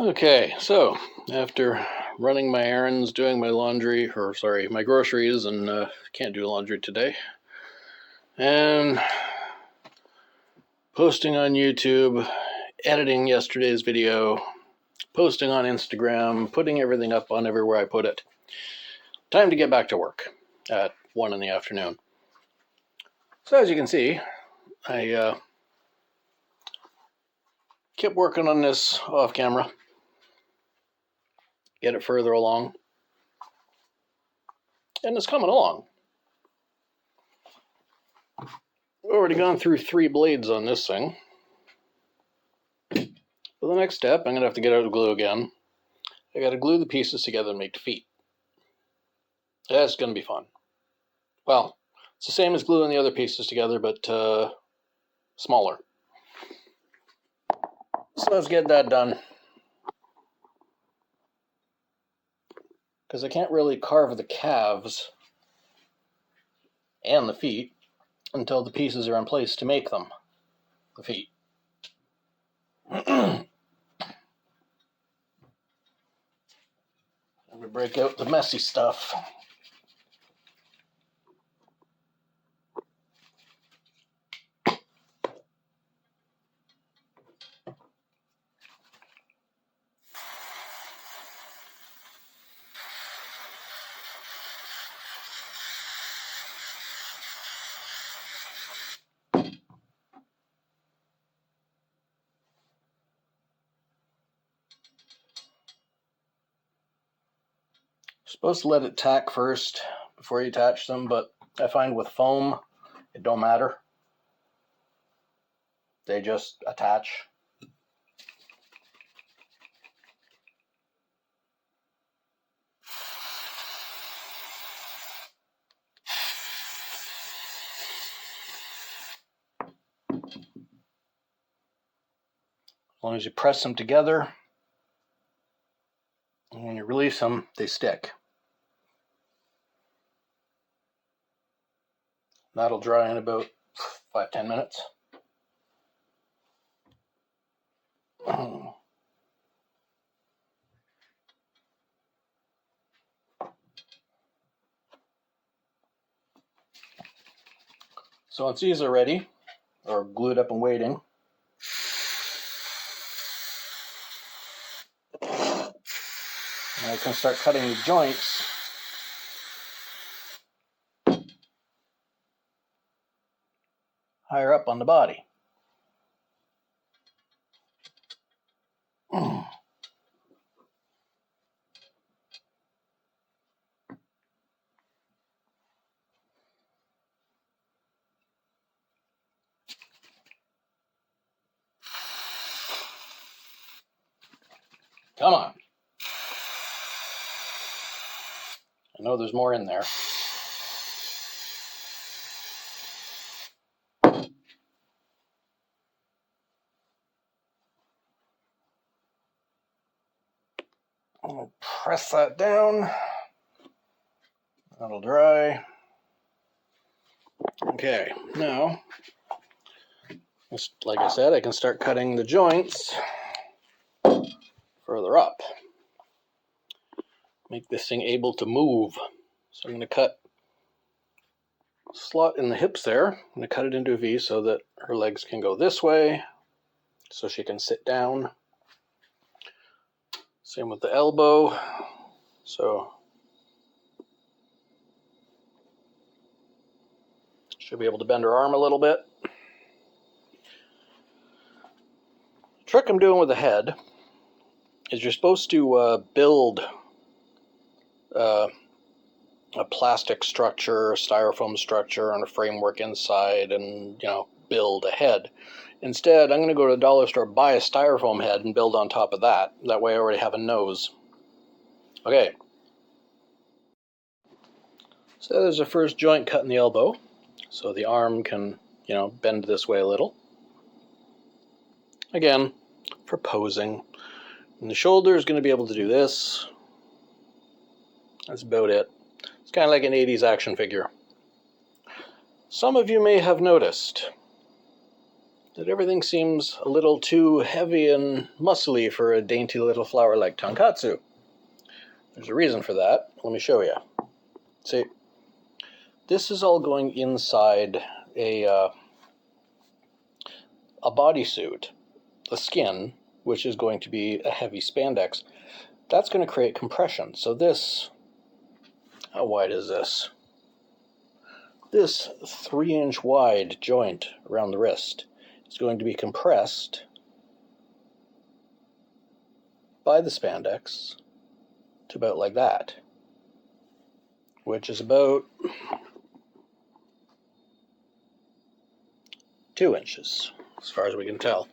Okay, so after running my errands, doing my laundry, my groceries, and can't do laundry today, and posting on YouTube, editing yesterday's video, posting on Instagram, putting everything up on everywhere I put it. Time to get back to work at 1 in the afternoon. So as you can see, I kept working on this off camera, get it further along, and it's coming along. We've already gone through 3 blades on this thing. For the next step, I'm going to have to get out the glue again. I got to glue the pieces together and make the feet. That's going to be fun. Well, it's the same as gluing the other pieces together, but smaller. So let's get that done. Because I can't really carve the calves and the feet until the pieces are in place to make them, the feet. I'm going to break out the messy stuff. Supposed to let it tack first before you attach them, but I find with foam, it don't matter. They just attach. As long as you press them together, and when you release them, they stick. That'll dry in about 5-10 minutes. So once these are ready, or glued up and waiting, I can start cutting the joints higher up on the body. Come on. I know there's more in there. I'm going to press that down. That'll dry. Okay, now, just like I said, I can start cutting the joints further up. Make this thing able to move. So I'm going to cut a slot in the hips there. I'm going to cut it into a V so that her legs can go this way, so she can sit down. Same with the elbow. So she'll be able to bend her arm a little bit. The trick I'm doing with the head is you're supposed to build a plastic structure, a styrofoam structure, and a framework inside, and build a head. Instead, I'm going to go to the dollar store, buy a styrofoam head, and build on top of that. That way I already have a nose. Okay. So there's the first joint cut in the elbow. So the arm can, bend this way a little. Again, for posing. And the shoulder is going to be able to do this. That's about it. It's kind of like an 80s action figure. Some of you may have noticed that everything seems a little too heavy and muscly for a dainty little flower like tonkatsu. There's a reason for that. Let me show you. See, this is all going inside a bodysuit, the skin, which is going to be a heavy spandex. That's going to create compression. So this, how wide is this? This 3-inch wide joint around the wrist is going to be compressed by the spandex to about like that, which is about 2 inches, as far as we can tell.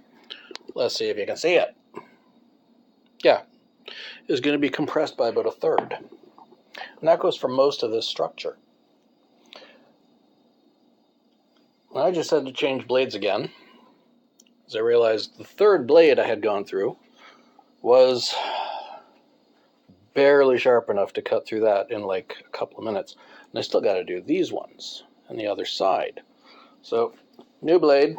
Let's see if you can see it. Yeah, is going to be compressed by about 1/3. And that goes for most of this structure. I just had to change blades again, as I realized the 3rd blade I had gone through was barely sharp enough to cut through that in like a couple of minutes. And I still got to do these ones on the other side. So, new blade.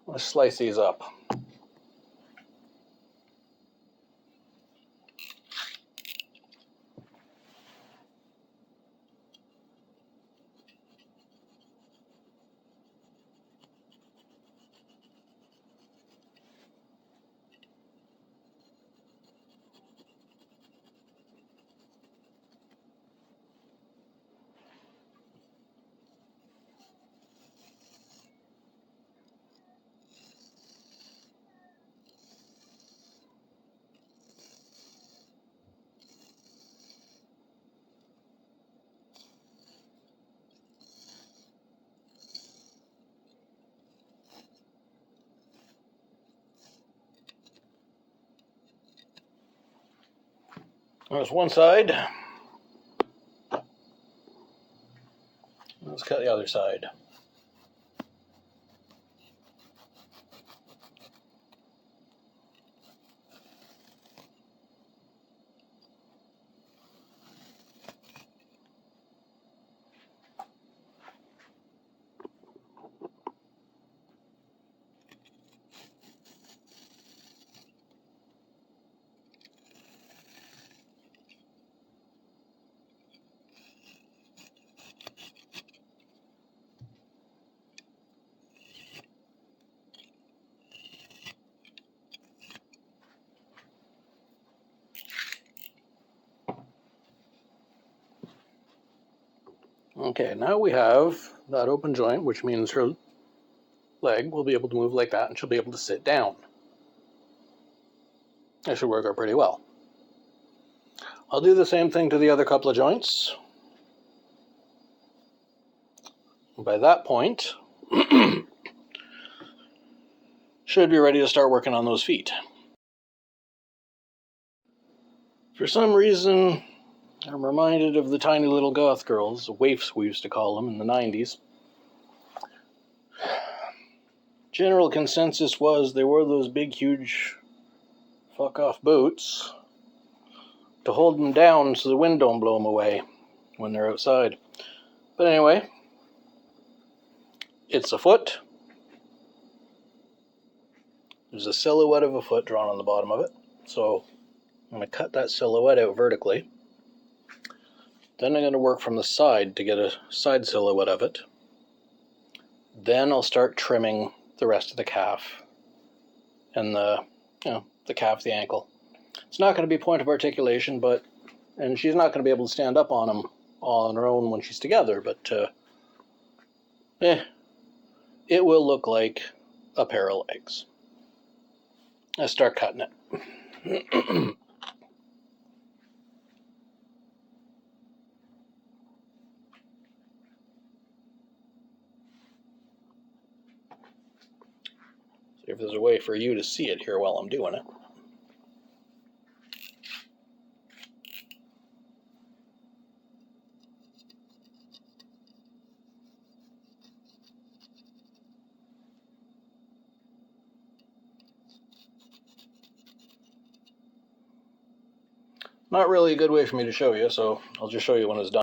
Let's slice these up. There's one side. Let's cut the other side. Okay, now we have that open joint, which means her leg will be able to move like that and she'll be able to sit down. That should work out pretty well. I'll do the same thing to the other couple of joints. By that point, should be ready to start working on those feet. For some reason, I'm reminded of the tiny little goth girls, waifs we used to call them in the 90s. General consensus was they wore those big, huge, fuck-off boots to hold them down so the wind don't blow them away when they're outside. But anyway, it's a foot. There's a silhouette of a foot drawn on the bottom of it. So I'm going to cut that silhouette out vertically. Then I'm going to work from the side to get a side silhouette of it. Then I'll start trimming the rest of the calf and the calf, the ankle. It's not going to be point of articulation, and she's not going to be able to stand up on them all on her own when she's together, but it will look like a pair of legs. Let's start cutting it. See if there's a way for you to see it here while I'm doing it. Not really a good way for me to show you, so I'll just show you when it's done.